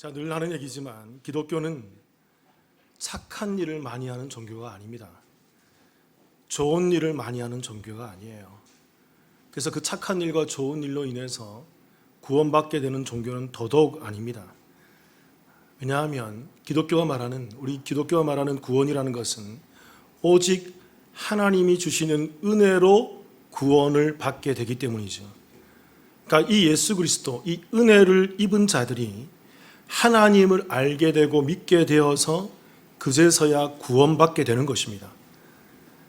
자, 늘 하는 얘기지만 기독교는 착한 일을 많이 하는 종교가 아닙니다. 좋은 일을 많이 하는 종교가 아니에요. 그래서 그 착한 일과 좋은 일로 인해서 구원받게 되는 종교는 더더욱 아닙니다. 왜냐하면 우리 기독교가 말하는 구원이라는 것은 오직 하나님이 주시는 은혜로 구원을 받게 되기 때문이죠. 그러니까 이 예수 그리스도, 이 은혜를 입은 자들이 하나님을 알게 되고 믿게 되어서 그제서야 구원받게 되는 것입니다.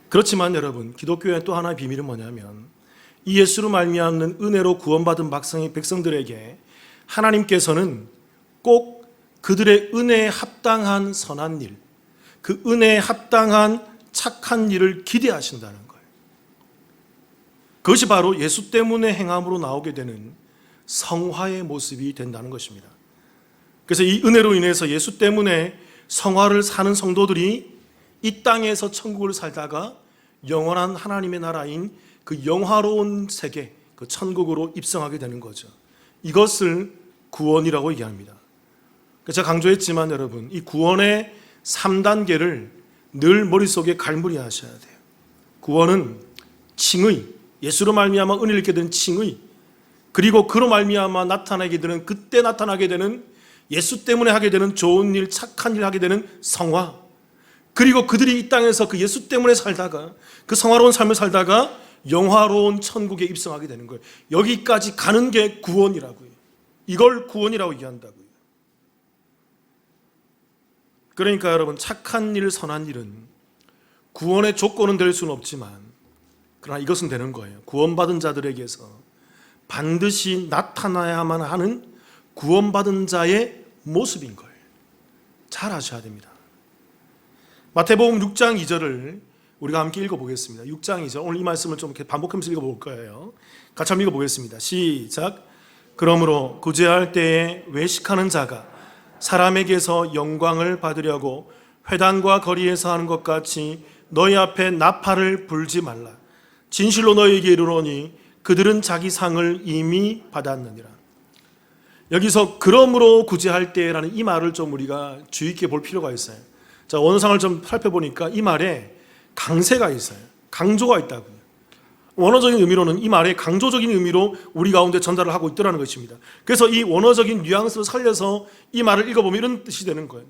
그렇지만 여러분, 기독교의 또 하나의 비밀은 뭐냐면 이 예수로 말미암는 은혜로 구원받은 백성들에게 하나님께서는 꼭 그들의 은혜에 합당한 선한 일, 그 은혜에 합당한 착한 일을 기대하신다는 거예요. 그것이 바로 예수 때문에 행함으로 나오게 되는 성화의 모습이 된다는 것입니다. 그래서 이 은혜로 인해서 예수 때문에 성화를 사는 성도들이 이 땅에서 천국을 살다가 영원한 하나님의 나라인 그 영화로운 세계, 그 천국으로 입성하게 되는 거죠. 이것을 구원이라고 얘기합니다. 제가 강조했지만 여러분, 이 구원의 3단계를 늘 머릿속에 갈무리하셔야 돼요. 구원은 칭의, 예수로 말미암아 은혜를 입게 된 칭의, 그리고 그로 말미암아 그때 나타나게 되는 예수 때문에 하게 되는 좋은 일, 착한 일 하게 되는 성화, 그리고 그들이 이 땅에서 그 예수 때문에 살다가 그 성화로운 삶을 살다가 영화로운 천국에 입성하게 되는 거예요. 여기까지 가는 게 구원이라고요. 이걸 구원이라고 얘기한다고요. 그러니까 여러분, 착한 일, 선한 일은 구원의 조건은 될 수는 없지만 그러나 이것은 되는 거예요. 구원받은 자들에게서 반드시 나타나야만 하는 구원받은 자의 모습인 거예요. 잘 아셔야 됩니다. 마태복음 6장 2절을 우리가 함께 읽어보겠습니다. 6장 2절, 오늘 이 말씀을 좀 이렇게 반복하면서 읽어볼 거예요. 같이 한번 읽어보겠습니다. 시작. 그러므로 구제할 때에 외식하는 자가 사람에게서 영광을 받으려고 회당과 거리에서 하는 것 같이 너희 앞에 나팔을 불지 말라. 진실로 너희에게 이르노니 그들은 자기 상을 이미 받았느니라. 여기서 그러므로 구제할 때라는 이 말을 좀 우리가 주의 있게 볼 필요가 있어요. 자, 원어상을 좀 살펴보니까 이 말에 강세가 있어요. 강조가 있다고요. 원어적인 의미로는 이 말에 강조적인 의미로 우리 가운데 전달을 하고 있더라는 것입니다. 그래서 이 원어적인 뉘앙스를 살려서 이 말을 읽어보면 이런 뜻이 되는 거예요.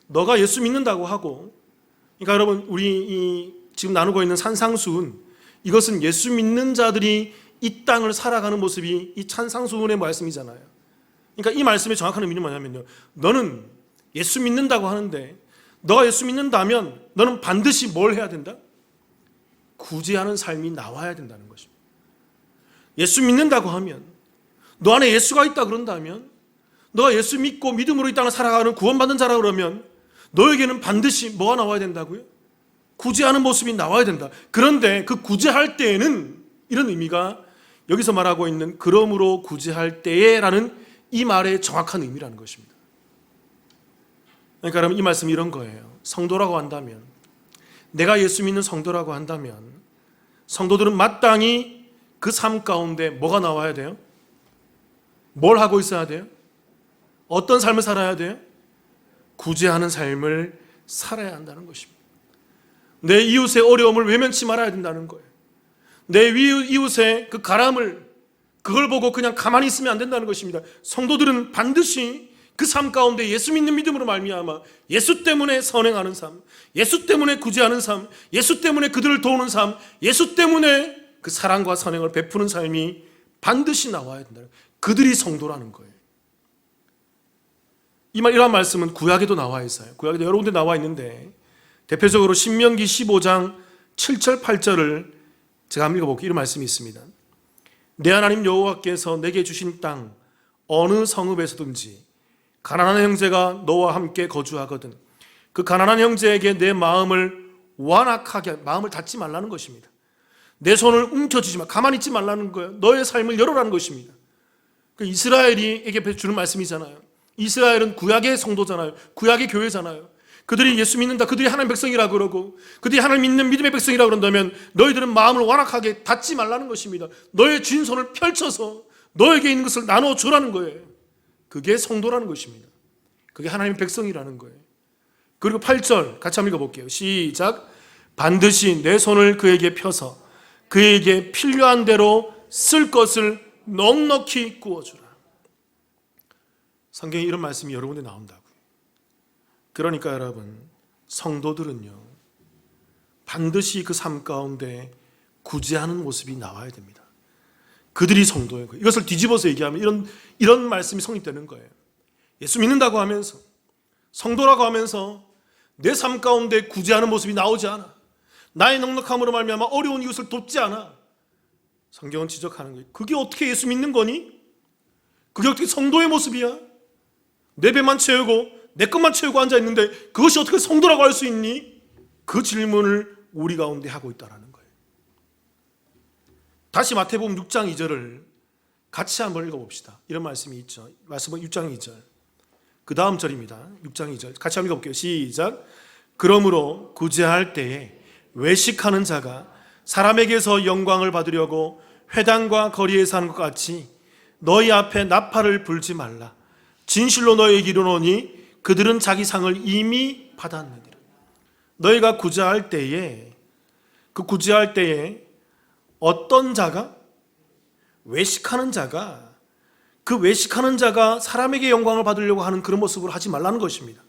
너가 예수 믿는다고 하고, 그러니까 여러분, 우리 지금 나누고 있는 산상수훈, 이것은 예수 믿는 자들이 이 땅을 살아가는 모습이 이 찬상수훈의 말씀이잖아요. 그러니까 이 말씀의 정확한 의미는 뭐냐면요, 너는 예수 믿는다고 하는데 너가 예수 믿는다면 너는 반드시 뭘 해야 된다? 구제하는 삶이 나와야 된다는 것입니다. 예수 믿는다고 하면, 너 안에 예수가 있다 그런다면, 너가 예수 믿고 믿음으로 이 땅을 살아가는 구원받은 자라 그러면 너에게는 반드시 뭐가 나와야 된다고요? 구제하는 모습이 나와야 된다. 그런데 그 구제할 때에는 이런 의미가 여기서 말하고 있는 그러므로 구제할 때에라는 이 말의 정확한 의미라는 것입니다. 그러니까 여러분, 이 말씀이 이런 거예요. 성도라고 한다면, 내가 예수 믿는 성도라고 한다면 성도들은 마땅히 그 삶 가운데 뭐가 나와야 돼요? 뭘 하고 있어야 돼요? 어떤 삶을 살아야 돼요? 구제하는 삶을 살아야 한다는 것입니다. 내 이웃의 어려움을 외면치 말아야 된다는 거예요. 내 이웃의 그 가람을, 그걸 보고 그냥 가만히 있으면 안 된다는 것입니다. 성도들은 반드시 그 삶 가운데 예수 믿는 믿음으로 말미암아 예수 때문에 선행하는 삶, 예수 때문에 구제하는 삶, 예수 때문에 그들을 도우는 삶, 예수 때문에 그 사랑과 선행을 베푸는 삶이 반드시 나와야 된다. 그들이 성도라는 거예요. 이러한 말씀은 구약에도 나와 있어요. 구약에도 여러 군데 나와 있는데 대표적으로 신명기 15장 7절 8절을 제가 한번 읽어볼게요. 이런 말씀이 있습니다. 내 하나님 여호와께서 내게 주신 땅 어느 성읍에서든지 가난한 형제가 너와 함께 거주하거든 그 가난한 형제에게 내 마음을 완악하게, 마음을 닫지 말라는 것입니다. 내 손을 움켜쥐지 마, 가만히 있지 말라는 거예요. 너의 삶을 열어라는 것입니다. 그 이스라엘에게 주는 말씀이잖아요. 이스라엘은 구약의 성도잖아요. 구약의 교회잖아요. 그들이 예수 믿는다, 그들이 하나님 백성이라고 그러고 그들이 하나님 믿는 믿음의 백성이라고 그런다면 너희들은 마음을 완악하게 닫지 말라는 것입니다. 너의 쥔 손을 펼쳐서 너에게 있는 것을 나눠주라는 거예요. 그게 성도라는 것입니다. 그게 하나님의 백성이라는 거예요. 그리고 8절 같이 한번 읽어볼게요. 시작. 반드시 내 손을 그에게 펴서 그에게 필요한 대로 쓸 것을 넉넉히 구워주라. 성경에 이런 말씀이 여러 군데 나온다고요. 그러니까 여러분, 성도들은요 반드시 그 삶 가운데 구제하는 모습이 나와야 됩니다. 그들이 성도예요. 이것을 뒤집어서 얘기하면 이런 말씀이 성립되는 거예요. 예수 믿는다고 하면서, 성도라고 하면서 내 삶 가운데 구제하는 모습이 나오지 않아. 나의 넉넉함으로 말미암아 어려운 이웃을 돕지 않아. 성경은 지적하는 거예요. 그게 어떻게 예수 믿는 거니? 그게 어떻게 성도의 모습이야? 내 배만 채우고 내 것만 채우고 앉아있는데 그것이 어떻게 성도라고 할 수 있니? 그 질문을 우리 가운데 하고 있다는 거예요. 다시 마태복음 6장 2절을 같이 한번 읽어봅시다. 이런 말씀이 있죠. 말씀은 6장 2절. 그 다음 절입니다. 6장 2절 같이 한번 읽어볼게요. 시작. 그러므로 구제할 때에 외식하는 자가 사람에게서 영광을 받으려고 회당과 거리에서 하는 것 같이 너희 앞에 나팔을 불지 말라. 진실로 너희에게 이르노니 그들은 자기 상을 이미 받았느니라. 너희가 구제할 때에 어떤 자가, 외식하는 자가, 그 외식하는 자가 사람에게 영광을 받으려고 하는 그런 모습으로 하지 말라는 것입니다.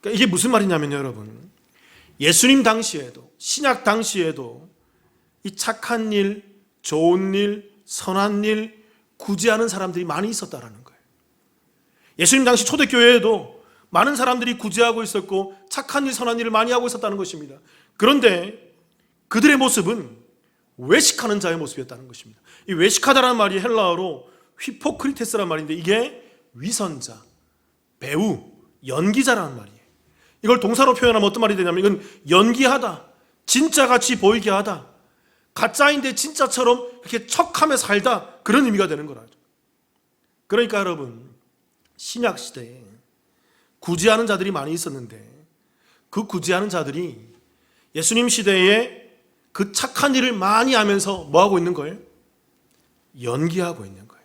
그러니까 이게 무슨 말이냐면 여러분, 예수님 당시에도, 신약 당시에도 이 착한 일, 좋은 일, 선한 일 구제하는 사람들이 많이 있었다라는 거예요. 예수님 당시 초대교회에도 많은 사람들이 구제하고 있었고 착한 일, 선한 일을 많이 하고 있었다는 것입니다. 그런데 그들의 모습은 외식하는 자의 모습이었다는 것입니다. 이 외식하다라는 말이 헬라어로 휘포크리테스라는 말인데 이게 위선자, 배우, 연기자라는 말이에요. 이걸 동사로 표현하면 어떤 말이 되냐면 이건 연기하다, 진짜같이 보이게 하다, 가짜인데 진짜처럼 이렇게 척하며 살다, 그런 의미가 되는 거라죠. 그러니까 여러분, 신약 시대에 구제하는 자들이 많이 있었는데 그 구제하는 자들이 예수님 시대에 그 착한 일을 많이 하면서 뭐 하고 있는 거예요? 연기하고 있는 거예요.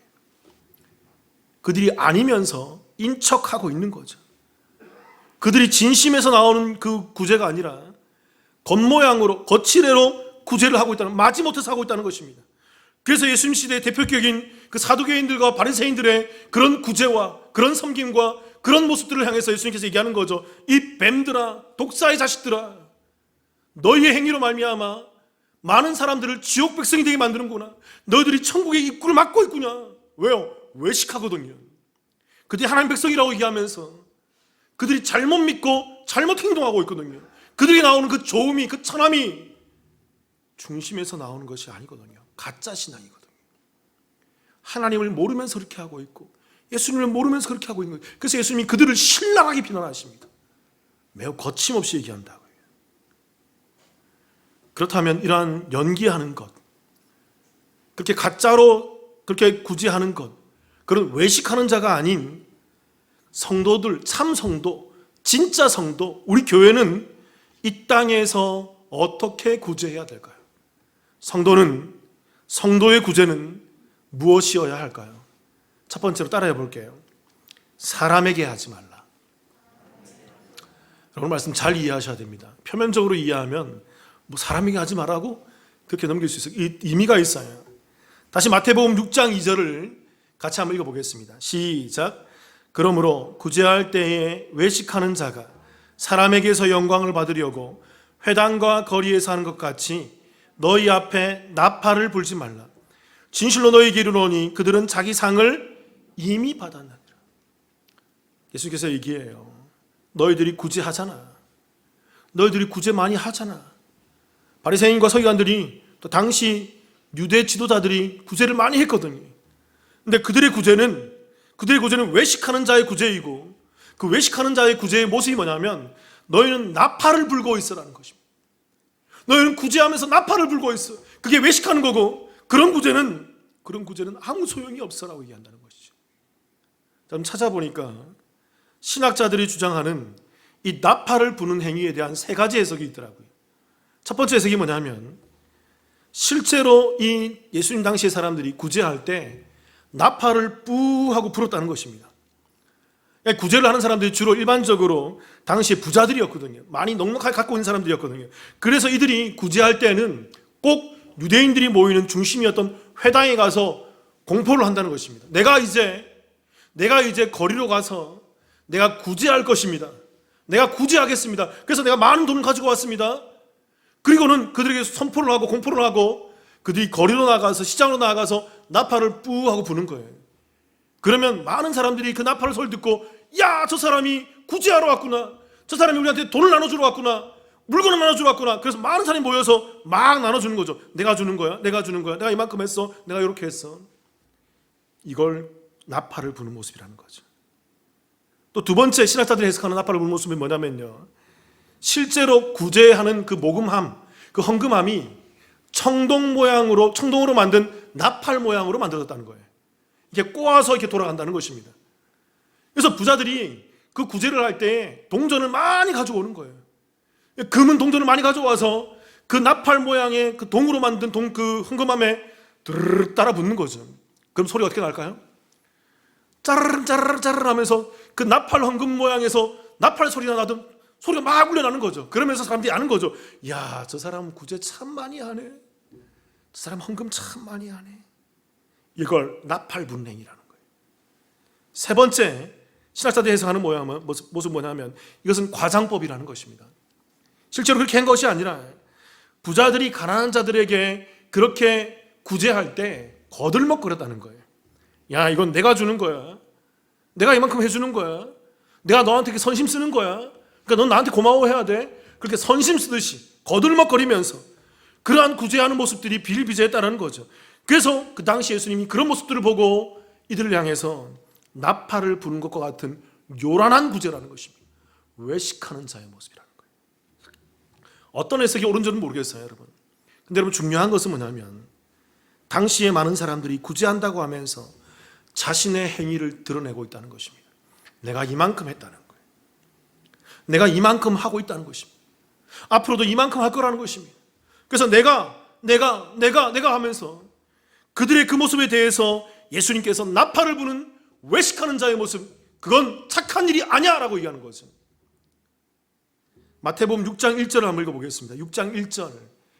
그들이 아니면서 인척하고 있는 거죠. 그들이 진심에서 나오는 그 구제가 아니라 겉모양으로, 거칠애로 구제를 하고 있다는, 마지못해서 하고 있다는 것입니다. 그래서 예수님 시대의 대표격인 그 사두개인들과 바리새인들의 그런 구제와 그런 섬김과 그런 모습들을 향해서 예수님께서 얘기하는 거죠. 이 뱀들아, 독사의 자식들아, 너희의 행위로 말미암아 많은 사람들을 지옥 백성이 되게 만드는구나. 너희들이 천국의 입구를 막고 있구나. 왜요? 외식하거든요. 그들이 하나님 백성이라고 얘기하면서 그들이 잘못 믿고 잘못 행동하고 있거든요. 그들이 나오는 그 좋음이, 그 천함이 중심에서 나오는 것이 아니거든요. 가짜 신앙이거든요. 하나님을 모르면서 그렇게 하고 있고 예수님을 모르면서 그렇게 하고 있는 거예요. 그래서 예수님이 그들을 신랄하게 비난하십니다. 매우 거침없이 얘기한다고요. 그렇다면 이러한 연기하는 것, 그렇게 가짜로 그렇게 구제하는 것, 그런 외식하는 자가 아닌 성도들, 참 성도, 진짜 성도, 우리 교회는 이 땅에서 어떻게 구제해야 될까요? 성도의 구제는 무엇이어야 할까요? 첫 번째로 따라해 볼게요. 사람에게 하지 말라. 여러분 말씀 잘 이해하셔야 됩니다. 표면적으로 이해하면 뭐 사람에게 하지 말라고 그렇게 넘길 수 있어요. 의미가 있어요. 다시 마태복음 6장 2절을 같이 한번 읽어보겠습니다. 시작. 그러므로 구제할 때에 외식하는 자가 사람에게서 영광을 받으려고 회당과 거리에서 하는 것 같이 너희 앞에 나팔을 불지 말라. 진실로 너희에게 이르노니 그들은 자기 상을 이미 받았느니라. 예수께서 얘기해요. 너희들이 구제하잖아. 너희들이 구제 많이 하잖아. 바리새인과 서기관들이 또 당시 유대 지도자들이 구제를 많이 했거든요. 근데 그들의 구제는 외식하는 자의 구제이고 그 외식하는 자의 구제의 모습이 뭐냐면 너희는 나팔을 불고 있어라는 것입니다. 너희는 구제하면서 나팔을 불고 있어. 그게 외식하는 거고 그런 구제는 아무 소용이 없어라고 얘기한다는 것이죠. 좀 찾아보니까 신학자들이 주장하는 이 나팔을 부는 행위에 대한 세 가지 해석이 있더라고요. 첫 번째 해석이 뭐냐면 실제로 이 예수님 당시의 사람들이 구제할 때 나팔을 뿌 하고 불었다는 것입니다. 구제를 하는 사람들이 주로 일반적으로 당시에 부자들이었거든요. 많이 넉넉하게 갖고 있는 사람들이었거든요. 그래서 이들이 구제할 때는 꼭 유대인들이 모이는 중심이었던 회당에 가서 공포를 한다는 것입니다. 내가 이제 거리로 가서 내가 구제할 것입니다. 내가 구제하겠습니다. 그래서 내가 많은 돈을 가지고 왔습니다. 그리고는 그들에게 선포를 하고 공포를 하고 그들이 거리로 나가서 시장으로 나가서 나팔을 뿌 하고 부는 거예요. 그러면 많은 사람들이 그 나팔을 소리 듣고, 야, 저 사람이 구제하러 왔구나, 저 사람이 우리한테 돈을 나눠주러 왔구나, 물건을 나눠주러 왔구나. 그래서 많은 사람이 모여서 막 나눠주는 거죠. 내가 주는 거야, 내가 주는 거야, 내가 이만큼 했어, 내가 이렇게 했어. 이걸 나팔을 부는 모습이라는 거죠. 또 두 번째 신학자들이 해석하는 나팔을 부는 모습이 뭐냐면요, 실제로 구제하는 그 모금함, 그 헌금함이 청동으로 만든 나팔 모양으로 만들어졌다는 거예요. 이렇게 꼬아서 이렇게 돌아간다는 것입니다. 그래서 부자들이 그 구제를 할 때 동전을 많이 가져오는 거예요. 금은 동전을 많이 가져와서 그 나팔 모양의 그 동으로 만든 그 헌금함에 드르르 따라 붙는 거죠. 그럼 소리가 어떻게 날까요? 짜르르 짜르르 짜르르 하면서 그 나팔 헌금 모양에서 나팔 소리가 나든 소리가 막 울려나는 거죠. 그러면서 사람들이 아는 거죠. 야, 저 사람 구제 참 많이 하네, 저 사람 헌금 참 많이 하네. 이걸 나팔 분행이라는 거예요. 세 번째 신학자들이 해석하는 모습은 뭐냐면, 이것은 과장법이라는 것입니다. 실제로 그렇게 한 것이 아니라 부자들이 가난한 자들에게 그렇게 구제할 때 거들먹거렸다는 거예요. 야, 이건 내가 주는 거야, 내가 이만큼 해주는 거야, 내가 너한테 선심 쓰는 거야, 그러니까 넌 나한테 고마워해야 돼. 그렇게 선심 쓰듯이 거들먹거리면서 그러한 구제하는 모습들이 비일비재했다는 거죠. 그래서 그 당시 예수님이 그런 모습들을 보고 이들을 향해서 나팔을 부는 것과 같은 요란한 구제라는 것입니다. 외식하는 자의 모습이라는 거예요. 어떤 해석이 옳은지는 모르겠어요, 여러분. 근데 여러분, 중요한 것은 뭐냐면, 당시에 많은 사람들이 구제한다고 하면서 자신의 행위를 드러내고 있다는 것입니다. 내가 이만큼 했다는 거예요. 내가 이만큼 하고 있다는 것입니다. 앞으로도 이만큼 할 거라는 것입니다. 그래서 내가 하면서 그들의 그 모습에 대해서 예수님께서 나팔을 부는 외식하는 자의 모습, 그건 착한 일이 아니야 라고 얘기하는 거죠. 마태복음 6장 1절을 한번 읽어보겠습니다. 6장 1절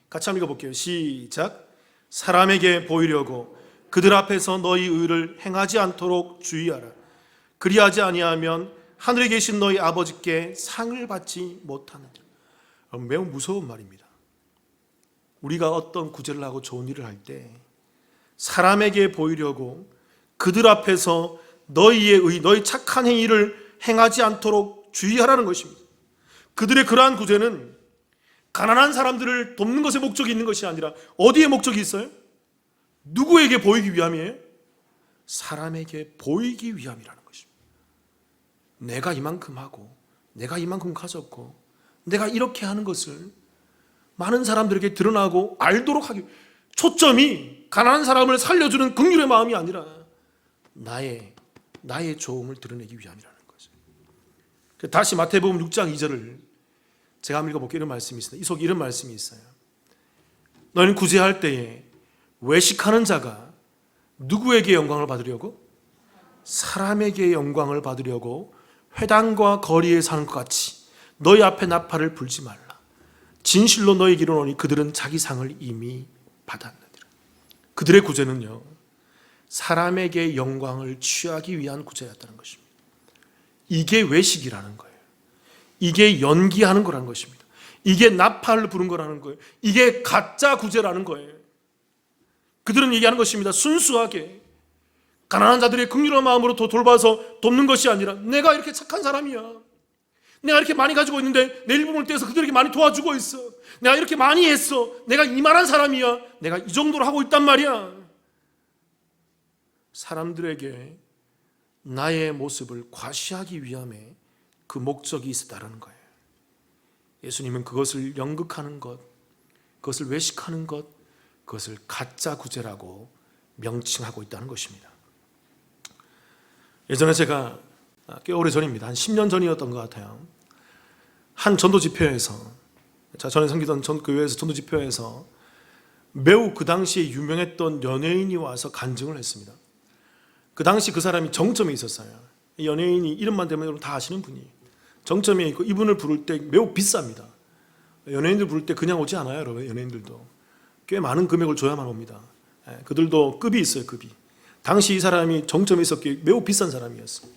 같이 한번 읽어볼게요. 시작. 사람에게 보이려고 그들 앞에서 너희 의를 행하지 않도록 주의하라. 그리하지 아니하면 하늘에 계신 너희 아버지께 상을 받지 못하느니라. 매우 무서운 말입니다. 우리가 어떤 구제를 하고 좋은 일을 할 때 사람에게 보이려고 그들 앞에서 너희 착한 행위를 행하지 않도록 주의하라는 것입니다. 그들의 그러한 구제는 가난한 사람들을 돕는 것에 목적이 있는 것이 아니라 어디에 목적이 있어요? 누구에게 보이기 위함이에요? 사람에게 보이기 위함이라는 것입니다. 내가 이만큼 하고, 내가 이만큼 가졌고, 내가 이렇게 하는 것을 많은 사람들에게 드러나고 알도록 하기, 초점이 가난한 사람을 살려주는 긍휼의 마음이 아니라 나의 좋음을 드러내기 위함이라는 거죠. 다시 마태복음 6장 2절을 제가 한번 읽어볼게요. 이런 말씀이 있어요. 이 속에 이런 말씀이 있어요. 너희는 구제할 때에 외식하는 자가 누구에게 영광을 받으려고? 사람에게 영광을 받으려고 회당과 거리에 사는 것 같이 너희 앞에 나팔을 불지 말라. 진실로 너희에게 이르노니 그들은 자기 상을 이미 받았느니라. 그들의 구제는요, 사람에게 영광을 취하기 위한 구제였다는 것입니다. 이게 외식이라는 거예요. 이게 연기하는 거라는 것입니다. 이게 나팔을 부른 거라는 거예요. 이게 가짜 구제라는 거예요. 그들은 얘기하는 것입니다. 순수하게 가난한 자들의 긍휼한 마음으로 돌봐서 돕는 것이 아니라, 내가 이렇게 착한 사람이야, 내가 이렇게 많이 가지고 있는데 내 일부분을 떼서 그들에게 많이 도와주고 있어, 내가 이렇게 많이 했어, 내가 이만한 사람이야, 내가 이 정도로 하고 있단 말이야. 사람들에게 나의 모습을 과시하기 위함에 그 목적이 있었다는 거예요. 예수님은 그것을 연극하는 것, 그것을 외식하는 것, 그것을 가짜 구제라고 명칭하고 있다는 것입니다. 예전에 제가 꽤 오래 전입니다. 한 10년 전이었던 것 같아요. 한 전도 집회에서, 전에 섬기던 교회에서 전도 집회에서 매우 그 당시에 유명했던 연예인이 와서 간증을 했습니다. 그 당시 그 사람이 정점에 있었어요. 연예인이 이름만 대면 여러분 다 아시는 분이에요. 정점에 있고 이분을 부를 때 매우 비쌉니다. 연예인들 부를 때 그냥 오지 않아요, 여러분. 연예인들도 꽤 많은 금액을 줘야만 옵니다. 그들도 급이 있어요, 급이. 당시 이 사람이 정점에 있었기에 매우 비싼 사람이었어요.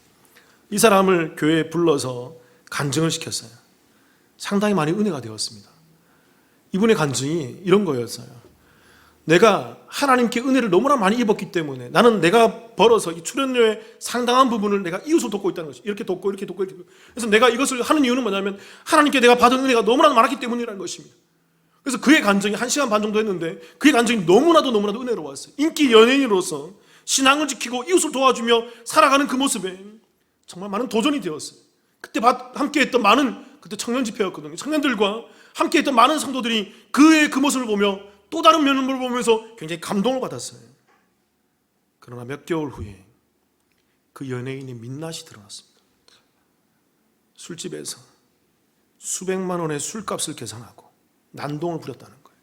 이 사람을 교회에 불러서 간증을 시켰어요. 상당히 많이 은혜가 되었습니다. 이분의 간증이 이런 거였어요. 내가 하나님께 은혜를 너무나 많이 입었기 때문에 나는 내가 벌어서 이 출연료의 상당한 부분을 내가 이웃을 돕고 있다는 것이, 이렇게 돕고 이렇게 돕고 이렇게 돕고. 그래서 내가 이것을 하는 이유는 뭐냐면 하나님께 내가 받은 은혜가 너무나도 많았기 때문이라는 것입니다. 그래서 그의 간증이 1시간 반 정도 했는데 그의 간증이 너무나도 은혜로웠어요. 인기 연예인으로서 신앙을 지키고 이웃을 도와주며 살아가는 그 모습에 정말 많은 도전이 되었어요. 그때 함께했던 많은, 그때 청년 집회였거든요. 청년들과 함께했던 많은 성도들이 그의 그 모습을 보며 또 다른 면모를 보면서 굉장히 감동을 받았어요. 그러나 몇 개월 후에 그 연예인의 민낯이 드러났습니다. 술집에서 수백만 원의 술값을 계산하고 난동을 부렸다는 거예요.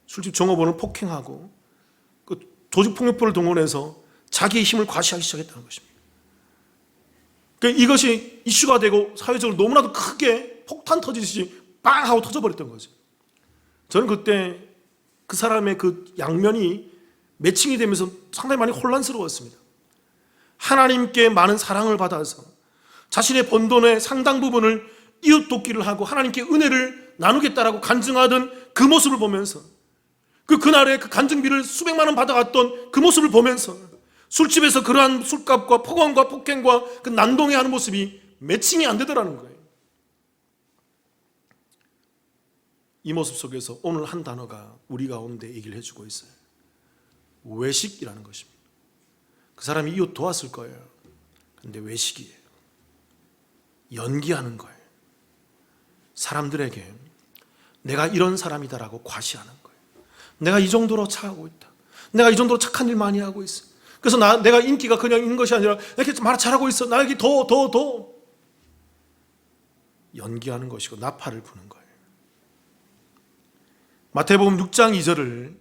술집 종업원을 폭행하고 그 조직폭력법을 동원해서 자기의 힘을 과시하기 시작했다는 것입니다. 그러니까 이것이 이슈가 되고 사회적으로 너무나도 크게 폭탄 터지듯이 빵 하고 터져버렸던 거죠. 저는 그때 그 사람의 그 양면이 매칭이 되면서 상당히 많이 혼란스러웠습니다. 하나님께 많은 사랑을 받아서 자신의 번 돈의 상당 부분을 이웃 돕기를 하고 하나님께 은혜를 나누겠다라고 간증하던 그 모습을 보면서 그날의 그 간증비를 수백만 원 받아갔던 그 모습을 보면서 술집에서 그러한 술값과 폭언과 폭행과 그 난동해 하는 모습이 매칭이 안 되더라는 거예요. 이 모습 속에서 오늘 한 단어가 우리 가운데 얘기를 해주고 있어요. 외식이라는 것입니다. 그 사람이 이웃 도왔을 거예요. 근데 외식이에요. 연기하는 거예요. 사람들에게 내가 이런 사람이다라고 과시하는 거예요. 내가 이 정도로 차하고 있다. 내가 이 정도로 착한 일 많이 하고 있어. 그래서 내가 인기가 그냥 있는 것이 아니라 이렇게 말 잘하고 있어. 나에게 더 연기하는 것이고 나팔을 부는 거예요. 마태복음 6장 2절을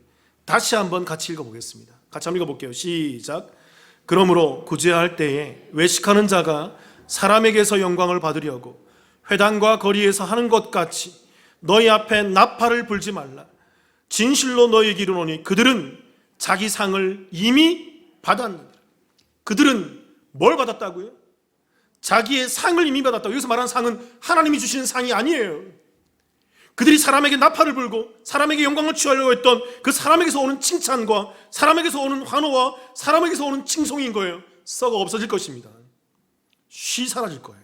다시 한번 같이 읽어보겠습니다. 같이 한번 읽어볼게요. 시작. 그러므로 구제할 때에 외식하는 자가 사람에게서 영광을 받으려고 회당과 거리에서 하는 것 같이 너희 앞에 나팔을 불지 말라. 진실로 너희에게 이르노니 그들은 자기 상을 이미 받았느니라. 그들은 뭘 받았다고요? 자기의 상을 이미 받았다고. 여기서 말하는 상은 하나님이 주시는 상이 아니에요. 그들이 사람에게 나팔을 불고 사람에게 영광을 취하려고 했던 그 사람에게서 오는 칭찬과 사람에게서 오는 환호와 사람에게서 오는 칭송인 거예요. 썩어 없어질 것입니다. 쉬 사라질 거예요.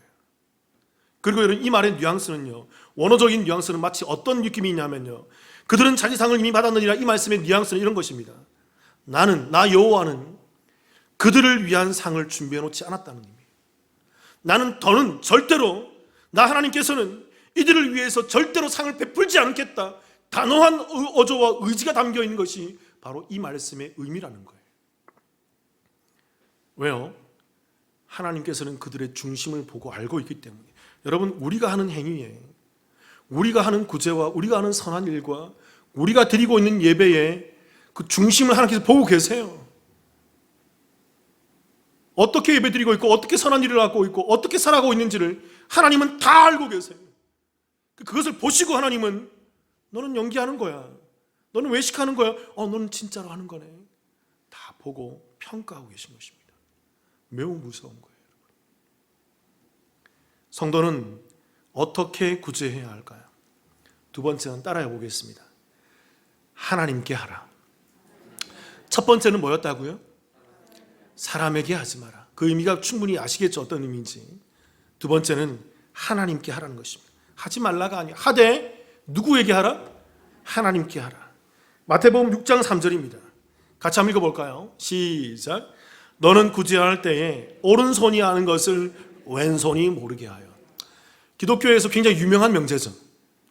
그리고 여러분, 이 말의 뉘앙스는요, 원어적인 뉘앙스는 마치 어떤 느낌이 있냐면요, 그들은 자기 상을 이미 받았느니라. 이 말씀의 뉘앙스는 이런 것입니다. 나 여호와는 그들을 위한 상을 준비해 놓지 않았다는 의미예요. 더는 절대로, 나 하나님께서는 이들을 위해서 절대로 상을 베풀지 않겠다. 단호한 어조와 의지가 담겨 있는 것이 바로 이 말씀의 의미라는 거예요. 왜요? 하나님께서는 그들의 중심을 보고 알고 있기 때문에. 여러분, 우리가 하는 행위에, 우리가 하는 구제와 우리가 하는 선한 일과 우리가 드리고 있는 예배에 그 중심을 하나님께서 보고 계세요. 어떻게 예배드리고 있고 어떻게 선한 일을 하고 있고 어떻게 살아가고 있는지를 하나님은 다 알고 계세요. 그것을 보시고 하나님은 너는 연기하는 거야, 너는 외식하는 거야, 너는 진짜로 하는 거네, 다 보고 평가하고 계신 것입니다. 매우 무서운 거예요. 성도는 어떻게 구제해야 할까요? 두 번째는 따라해 보겠습니다. 하나님께 하라. 첫 번째는 뭐였다고요? 사람에게 하지 마라. 그 의미가 충분히 아시겠죠, 어떤 의미인지. 두 번째는 하나님께 하라는 것입니다. 하지 말라가 아니야. 하되 누구에게 하라? 하나님께 하라. 마태복음 6장 3절입니다. 같이 한번 읽어볼까요? 시작. 너는 구제할 때에 오른손이 아는 것을 왼손이 모르게 하여. 기독교에서 굉장히 유명한 명제죠.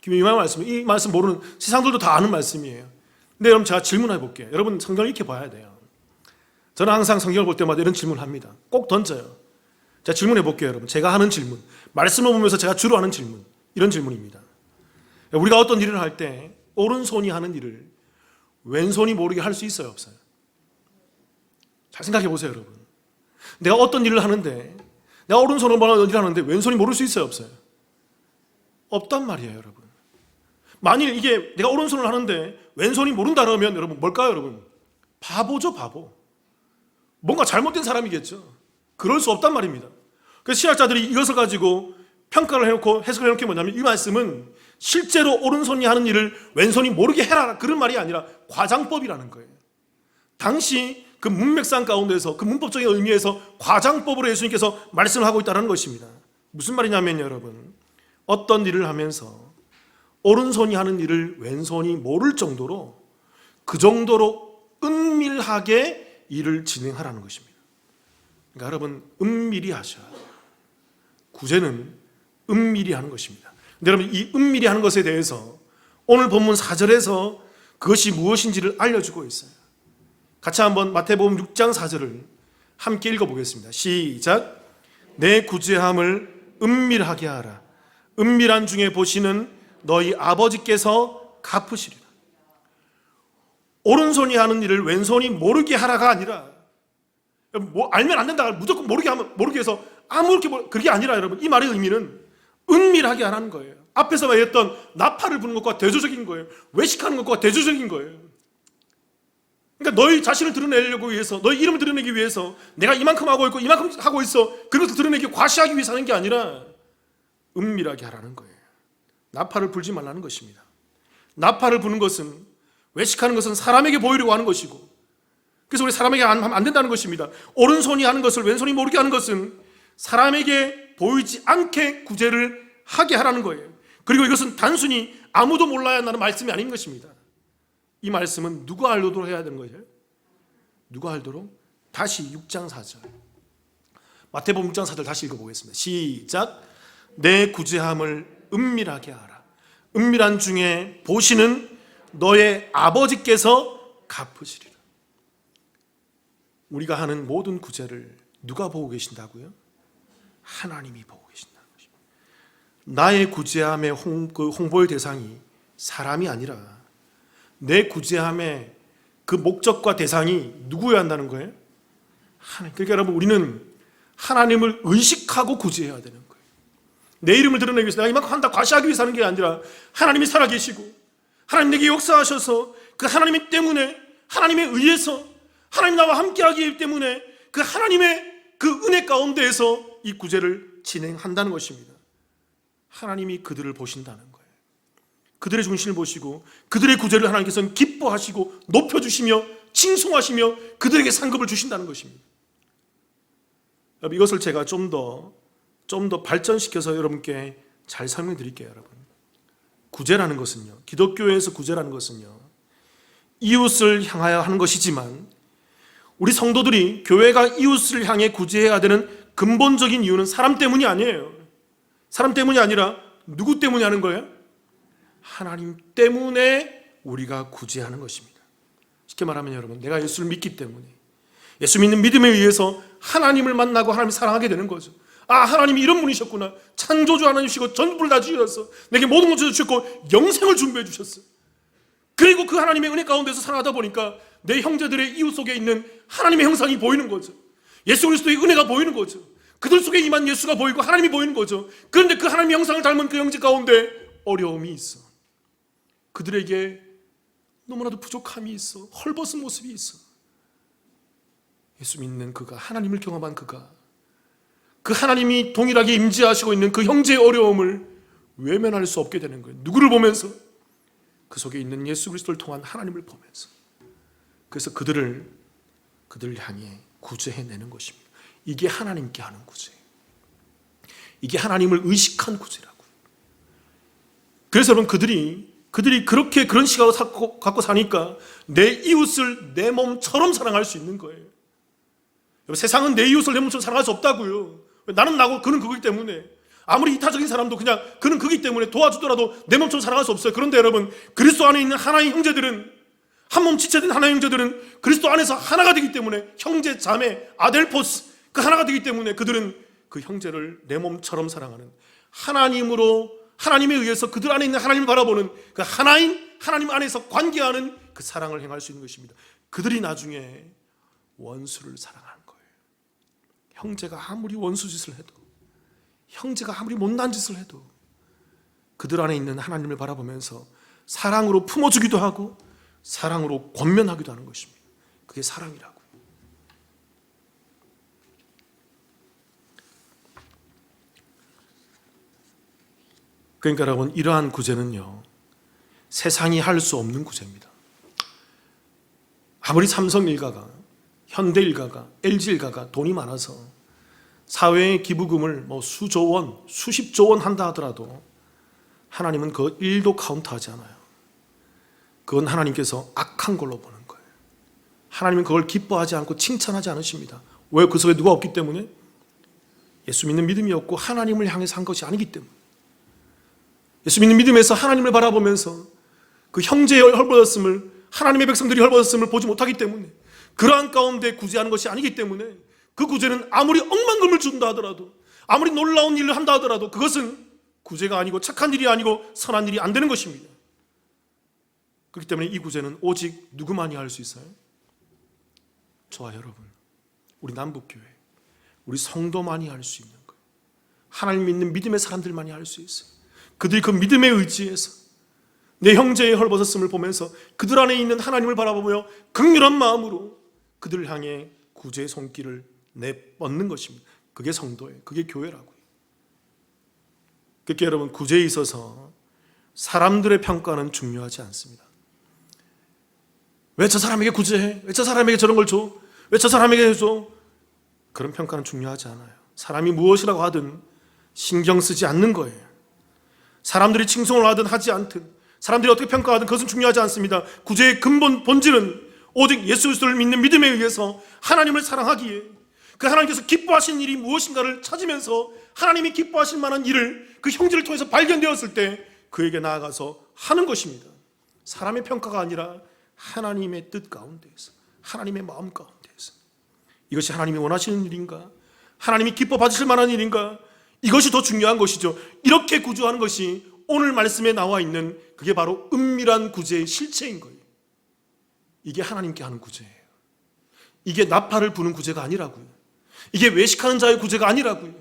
유명한 말씀. 이 말씀 모르는 세상들도 다 아는 말씀이에요. 근데 여러분, 제가 질문해 볼게요. 여러분, 성경을 이렇게 봐야 돼요. 저는 항상 성경을 볼 때마다 이런 질문을 합니다. 꼭 던져요. 제가 질문해 볼게요, 여러분. 제가 하는 질문, 말씀을 보면서 제가 주로 하는 질문, 이런 질문입니다. 우리가 어떤 일을 할 때 오른손이 하는 일을 왼손이 모르게 할 수 있어요, 없어요? 잘 생각해 보세요, 여러분. 내가 어떤 일을 하는데 내가 오른손으로 일하는데 왼손이 모를 수 있어요, 없어요? 없단 말이에요, 여러분. 만일 이게 내가 오른손을 하는데 왼손이 모른다 그러면 여러분 뭘까요, 여러분? 바보죠, 바보. 뭔가 잘못된 사람이겠죠. 그럴 수 없단 말입니다. 그래서 신학자들이 이것을 가지고 평가를 해놓고 해석을 해놓은 게 뭐냐면, 이 말씀은 실제로 오른손이 하는 일을 왼손이 모르게 해라, 그런 말이 아니라 과장법이라는 거예요. 당시 그 문맥상 가운데서 그 문법적인 의미에서 과장법으로 예수님께서 말씀을 하고 있다는 것입니다. 무슨 말이냐면 여러분, 어떤 일을 하면서 오른손이 하는 일을 왼손이 모를 정도로, 그 정도로 은밀하게 일을 진행하라는 것입니다. 그러니까 여러분, 은밀히 하셔야 돼요. 구제는 은밀히 하는 것입니다. 근데 여러분, 이 은밀히 하는 것에 대해서 오늘 본문 4절에서 그것이 무엇인지를 알려주고 있어요. 같이 한번 마태복음 6장 4절을 함께 읽어보겠습니다. 시작. 내 구제함을 은밀하게 하라. 은밀한 중에 보시는 너희 아버지께서 갚으시리라. 오른손이 하는 일을 왼손이 모르게 하라가 아니라, 알면 안 된다, 무조건 모르게 해서 아무렇게 그게 아니라 여러분, 이 말의 의미는 은밀하게 하라는 거예요. 앞에서 말했던 나팔을 부는 것과 대조적인 거예요. 외식하는 것과 대조적인 거예요. 그러니까 너희 자신을 드러내려고 위해서, 너희 이름을 드러내기 위해서 내가 이만큼 하고 있고 이만큼 하고 있어, 그것을 드러내기 과시하기 위해서 하는 게 아니라 은밀하게 하라는 거예요. 나팔을 불지 말라는 것입니다. 나팔을 부는 것은, 외식하는 것은 사람에게 보이려고 하는 것이고, 그래서 우리 사람에게 하면 안 된다는 것입니다. 오른손이 하는 것을 왼손이 모르게 하는 것은 사람에게 보이지 않게 구제를 하게 하라는 거예요. 그리고 이것은 단순히 아무도 몰라야 한다는 말씀이 아닌 것입니다. 이 말씀은 누가 알도록 해야 되는 거예요? 누가 알도록? 다시 6장 4절, 마태복음 6장 4절 다시 읽어보겠습니다. 시작. 내 구제함을 은밀하게 하라. 은밀한 중에 보시는 너의 아버지께서 갚으시리라. 우리가 하는 모든 구제를 누가 보고 계신다고요? 하나님이 보고 계신다는 것입니다. 나의 구제함의 홍보의 대상이 사람이 아니라 내 구제함의 그 목적과 대상이 누구여야 한다는 거예요? 하나님. 그러니까 여러분, 우리는 하나님을 의식하고 구제해야 되는 거예요. 내 이름을 드러내기 위해서 내가 이만큼 한다 과시하기 위해서 하는 게 아니라, 하나님이 살아계시고 하나님 내게 역사하셔서 그 하나님 때문에, 하나님에 의해서, 하나님 나와 함께하기 때문에 그 하나님의 그 은혜 가운데에서 이 구제를 진행한다는 것입니다. 하나님이 그들을 보신다는 거예요. 그들의 중심을 보시고 그들의 구제를 하나님께서는 기뻐하시고 높여주시며 칭송하시며 그들에게 상급을 주신다는 것입니다. 이것을 제가 좀 더 발전시켜서 여러분께 잘 설명드릴게요. 여러분, 구제라는 것은요, 기독교에서 구제라는 것은요, 이웃을 향하여 하는 것이지만, 우리 성도들이 교회가 이웃을 향해 구제해야 되는 근본적인 이유는 사람 때문이 아니에요. 사람 때문이 아니라 누구 때문에 하는 거예요? 하나님 때문에 우리가 구제하는 것입니다. 쉽게 말하면 여러분, 내가 예수를 믿기 때문에, 예수 믿는 믿음에 의해서 하나님을 만나고 하나님을 사랑하게 되는 거죠. 아, 하나님이 이런 분이셨구나. 창조주 하나님이시고 전부를 다 주셨어. 내게 모든 것을 주셨고 영생을 준비해 주셨어. 그리고 그 하나님의 은혜 가운데서 살아가다 보니까 내 형제들의 이웃 속에 있는 하나님의 형상이 보이는 거죠. 예수 그리스도의 은혜가 보이는 거죠. 그들 속에 임한 예수가 보이고 하나님이 보이는 거죠. 그런데 그 하나님의 형상을 닮은 그 형제 가운데 어려움이 있어. 그들에게 너무나도 부족함이 있어. 헐벗은 모습이 있어. 예수 믿는 그가, 하나님을 경험한 그가, 그 하나님이 동일하게 임재하시고 있는 그 형제의 어려움을 외면할 수 없게 되는 거예요. 누구를 보면서? 그 속에 있는 예수 그리스도를 통한 하나님을 보면서. 그래서 그들을 향해 구제해내는 것입니다. 이게 하나님께 하는 구제예요. 이게 하나님을 의식한 구제라고요. 그래서 여러분, 그들이 그렇게 그런 시각을 갖고 사니까 내 이웃을 내 몸처럼 사랑할 수 있는 거예요. 세상은 내 이웃을 내 몸처럼 사랑할 수 없다고요. 나는 나고 그는 그거기 때문에, 아무리 이타적인 사람도 그냥 그는 그기 때문에 도와주더라도 내 몸처럼 사랑할 수 없어요. 그런데 여러분, 그리스도 안에 있는 하나의 형제들은, 한 몸 지체된 하나의 형제들은 그리스도 안에서 하나가 되기 때문에, 형제, 자매, 아델포스, 그 하나가 되기 때문에 그들은 그 형제를 내 몸처럼 사랑하는, 하나님에 의해서 그들 안에 있는 하나님을 바라보는 그 하나인 하나님 안에서 관계하는 그 사랑을 행할 수 있는 것입니다. 그들이 나중에 원수를 사랑하는 거예요. 형제가 아무리 원수짓을 해도, 형제가 아무리 못난 짓을 해도 그들 안에 있는 하나님을 바라보면서 사랑으로 품어주기도 하고 사랑으로 권면하기도 하는 것입니다. 그게 사랑이라고. 그러니까 여러분, 이러한 구제는요, 세상이 할 수 없는 구제입니다. 아무리 삼성 일가가, 현대 일가가, LG 일가가 돈이 많아서 사회의 기부금을 수조 원, 수십조 원 한다 하더라도 하나님은 그 일도 카운트하지 않아요. 그건 하나님께서 악한 걸로 보는 거예요. 하나님은 그걸 기뻐하지 않고 칭찬하지 않으십니다. 왜? 그 속에 누가 없기 때문에? 예수 믿는 믿음이 없고 하나님을 향해서 한 것이 아니기 때문에. 예수 믿는 믿음에서 하나님을 바라보면서 그 형제의 헐벗었음을, 하나님의 백성들이 헐벗었음을 보지 못하기 때문에, 그러한 가운데 구제하는 것이 아니기 때문에, 그 구제는 아무리 억만금을 준다 하더라도, 아무리 놀라운 일을 한다 하더라도 그것은 구제가 아니고 착한 일이 아니고 선한 일이 안 되는 것입니다. 그렇기 때문에 이 구제는 오직 누구만이 할 수 있어요? 저와 여러분, 우리 남북교회, 우리 성도만이 할 수 있는 거예요. 하나님 믿는 믿음의 사람들만이 할 수 있어요. 그들이 그 믿음에 의지해서 내 형제의 헐벗었음을 보면서 그들 안에 있는 하나님을 바라보며 긍휼한 마음으로 그들을 향해 구제의 손길을 내뻗는 것입니다. 그게 성도예요. 그게 교회라고요. 그렇게 여러분, 구제에 있어서 사람들의 평가는 중요하지 않습니다. 왜 저 사람에게 구제해? 왜 저 사람에게 저런 걸 줘? 왜 저 사람에게 해줘? 그런 평가는 중요하지 않아요. 사람이 무엇이라고 하든 신경 쓰지 않는 거예요. 사람들이 칭송을 하든 하지 않든, 사람들이 어떻게 평가하든 그것은 중요하지 않습니다. 구제의 근본 본질은 오직 예수 그리스도를 믿는 믿음에 의해서 하나님을 사랑하기에, 그 하나님께서 기뻐하신 일이 무엇인가를 찾으면서 하나님이 기뻐하실 만한 일을 그 형제를 통해서 발견되었을 때 그에게 나아가서 하는 것입니다. 사람의 평가가 아니라 하나님의 뜻 가운데에서, 하나님의 마음 가운데에서, 이것이 하나님이 원하시는 일인가? 하나님이 기뻐 받으실 만한 일인가? 이것이 더 중요한 것이죠. 이렇게 구조하는 것이 오늘 말씀에 나와 있는, 그게 바로 은밀한 구제의 실체인 거예요. 이게 하나님께 하는 구제예요. 이게 나팔을 부는 구제가 아니라고요. 이게 외식하는 자의 구제가 아니라고요.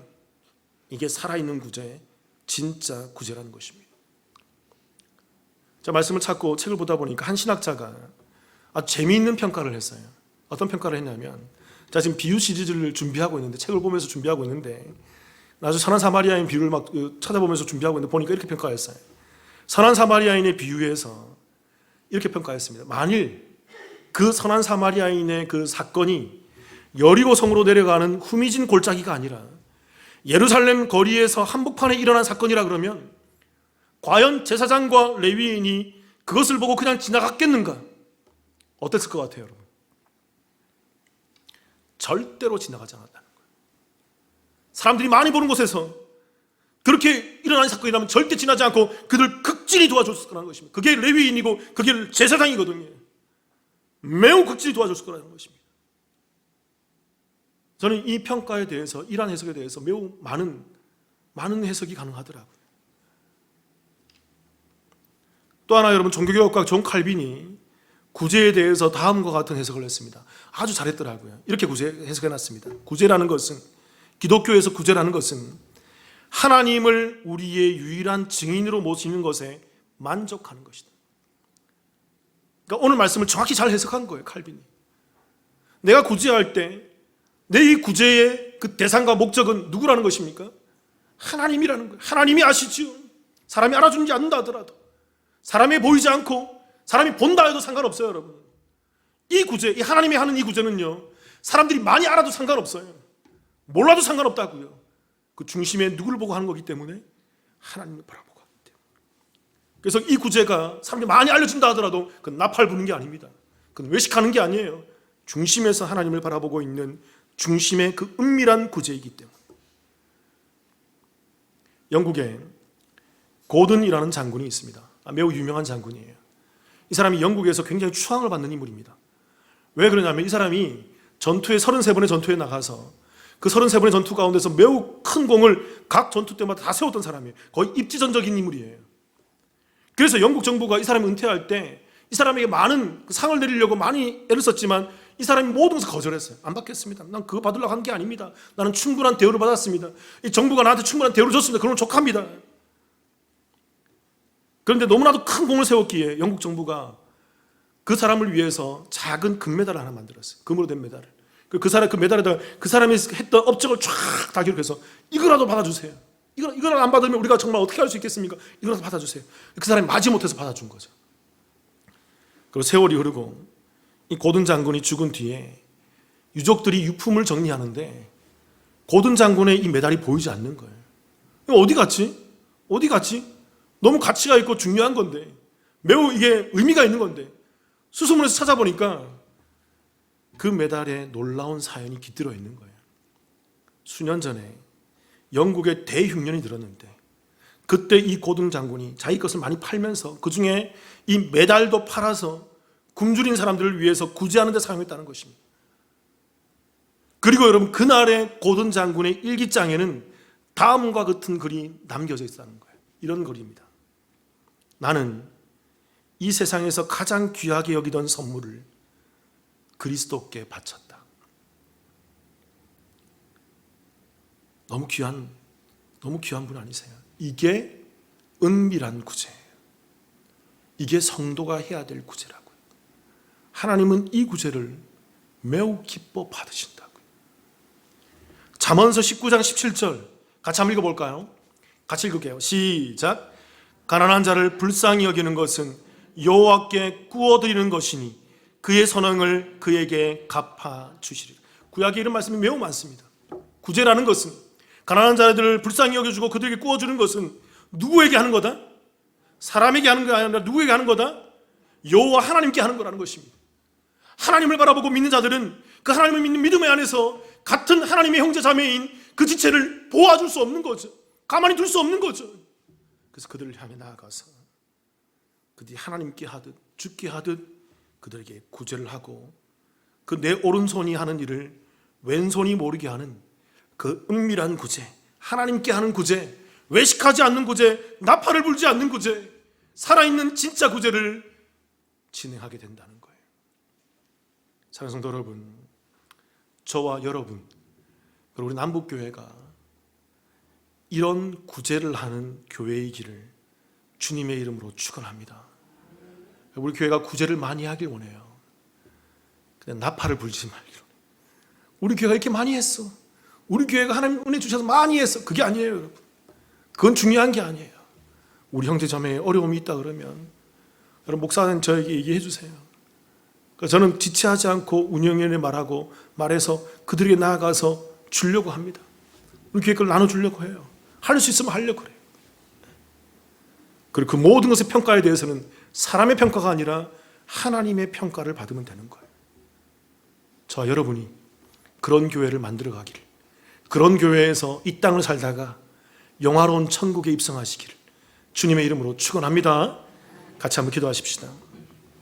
이게 살아있는 구제의 진짜 구제라는 것입니다. 자, 말씀을 찾고 책을 보다 보니까 한 신학자가 아주 재미있는 평가를 했어요. 어떤 평가를 했냐면, 자, 지금 비유 시리즈를 준비하고 있는데, 책을 보면서 준비하고 있는데, 아주 선한 사마리아인 비유를 막 찾아보면서 준비하고 있는데 보니까 이렇게 평가했어요. 선한 사마리아인의 비유에서 이렇게 평가했습니다. 만일 그 선한 사마리아인의 그 사건이 여리고 성으로 내려가는 후미진 골짜기가 아니라 예루살렘 거리에서 한복판에 일어난 사건이라 그러면 과연 제사장과 레위인이 그것을 보고 그냥 지나갔겠는가? 어땠을 것 같아요, 여러분? 절대로 지나가지 않았다는 거예요. 사람들이 많이 보는 곳에서 그렇게 일어난 사건이라면 절대 지나지 않고 그들 극진히 도와줬을 거라는 것입니다. 그게 레위인이고 그게 제사장이거든요. 매우 극진히 도와줬을 거라는 것입니다. 저는 이 평가에 대해서, 이러한 해석에 대해서 매우 많은 해석이 가능하더라고요. 또 하나, 여러분, 종교개혁가 존 칼빈이 구제에 대해서 다음과 같은 해석을 했습니다. 아주 잘했더라고요. 이렇게 해석해놨습니다. 구제라는 것은, 기독교에서 구제라는 것은 하나님을 우리의 유일한 증인으로 모시는 것에 만족하는 것이다. 그러니까 오늘 말씀을 정확히 잘 해석한 거예요, 칼빈이. 내가 구제할 때 내 이 구제의 그 대상과 목적은 누구라는 것입니까? 하나님이라는 거예요. 하나님이 아시지요. 사람이 알아주는지 않는다 하더라도, 사람이 보이지 않고 사람이 본다 해도 상관없어요, 여러분. 이 구제, 이 하나님이 하는 이 구제는요, 사람들이 많이 알아도 상관없어요. 몰라도 상관없다고요. 그 중심에 누구를 보고 하는 거기 때문에 하나님을 바라보고 하기 때문에. 그래서 이 구제가 사람들이 많이 알려진다 하더라도 그건 나팔 부는 게 아닙니다. 그건 외식하는 게 아니에요. 중심에서 하나님을 바라보고 있는 중심의 그 은밀한 구제이기 때문에. 영국에 고든이라는 장군이 있습니다. 매우 유명한 장군이에요. 이 사람이 영국에서 굉장히 추앙을 받는 인물입니다. 왜 그러냐면 이 사람이 전투에 33번의 전투에 나가서 그 33번의 전투 가운데서 매우 큰 공을 각 전투 때마다 다 세웠던 사람이에요. 거의 입지전적인 인물이에요. 그래서 영국 정부가 이 사람이 은퇴할 때 이 사람에게 많은 상을 내리려고 많이 애를 썼지만 이 사람이 모든 것을 거절했어요. 안 받겠습니다. 난 그거 받으려고 한 게 아닙니다. 나는 충분한 대우를 받았습니다. 이 정부가 나한테 충분한 대우를 줬습니다. 그러면 족합니다. 그런데 너무나도 큰 공을 세웠기에 영국 정부가 그 사람을 위해서 작은 금메달을 하나 만들었어요. 금으로 된 메달을. 그 사람 그 메달에다가 그 사람이 했던 업적을 쫙 다 기록해서 이거라도 받아주세요. 이거라도 안 받으면 우리가 정말 어떻게 할 수 있겠습니까? 이거라도 받아주세요. 그 사람이 마지못해서 받아준 거죠. 그리고 세월이 흐르고 이 고든 장군이 죽은 뒤에 유족들이 유품을 정리하는데 고든 장군의 이 메달이 보이지 않는 거예요. 어디 갔지? 어디 갔지? 너무 가치가 있고 중요한 건데, 매우 이게 의미가 있는 건데, 수소문에서 찾아보니까 그 메달에 놀라운 사연이 깃들어 있는 거예요. 수년 전에 영국의 대흉년이 들었는데 그때 이 고든 장군이 자기 것을 많이 팔면서 그 중에 이 메달도 팔아서 굶주린 사람들을 위해서 구제하는 데 사용했다는 것입니다. 그리고 여러분, 그날의 고든 장군의 일기장에는 다음과 같은 글이 남겨져 있다는 거예요. 이런 글입니다. 나는 이 세상에서 가장 귀하게 여기던 선물을 그리스도께 바쳤다. 너무 귀한 분 아니세요? 이게 은밀한 구제예요. 이게 성도가 해야 될 구제라고요. 하나님은 이 구제를 매우 기뻐 받으신다고요. 잠언서 19장 17절 같이 한번 읽어볼까요? 같이 읽을게요. 시작. 가난한 자를 불쌍히 여기는 것은 여호와께 구워드리는 것이니 그의 선행을 그에게 갚아주시리라. 구약에 이런 말씀이 매우 많습니다. 구제라는 것은, 가난한 자들을 불쌍히 여겨주고 그들에게 구워주는 것은 누구에게 하는 거다? 사람에게 하는 게 아니라 누구에게 하는 거다? 여호와 하나님께 하는 거라는 것입니다. 하나님을 바라보고 믿는 자들은 그 하나님을 믿는 믿음의 안에서 같은 하나님의 형제 자매인 그 지체를 보아줄 수 없는 거죠. 가만히 둘 수 없는 거죠. 그래서 그들을 향해 나아가서 그들이 하나님께 하듯 주께 하듯 그들에게 구제를 하고, 그 내 오른손이 하는 일을 왼손이 모르게 하는 그 은밀한 구제, 하나님께 하는 구제, 외식하지 않는 구제, 나팔을 불지 않는 구제, 살아있는 진짜 구제를 진행하게 된다는 거예요. 사랑하는 성도 여러분, 저와 여러분, 그리고 우리 남북교회가 이런 구제를 하는 교회이기를 주님의 이름으로 축원합니다. 우리 교회가 구제를 많이 하길 원해요. 그냥 나팔을 불지 말기로. 우리 교회가 이렇게 많이 했어. 우리 교회가 하나님 은혜 주셔서 많이 했어. 그게 아니에요, 여러분. 그건 중요한 게 아니에요. 우리 형제 자매에 어려움이 있다 그러면 여러분, 목사는 저에게 얘기해 주세요. 저는 지체하지 않고 운영위원회 말하고 말해서 그들에게 나아가서 주려고 합니다. 우리 교회 걸 나눠주려고 해요. 할 수 있으면 하려고 그래요. 그리고 그 모든 것의 평가에 대해서는 사람의 평가가 아니라 하나님의 평가를 받으면 되는 거예요. 저와 여러분이 그런 교회를 만들어 가기를, 그런 교회에서 이 땅을 살다가 영화로운 천국에 입성하시기를 주님의 이름으로 축원합니다. 같이 한번 기도하십시다.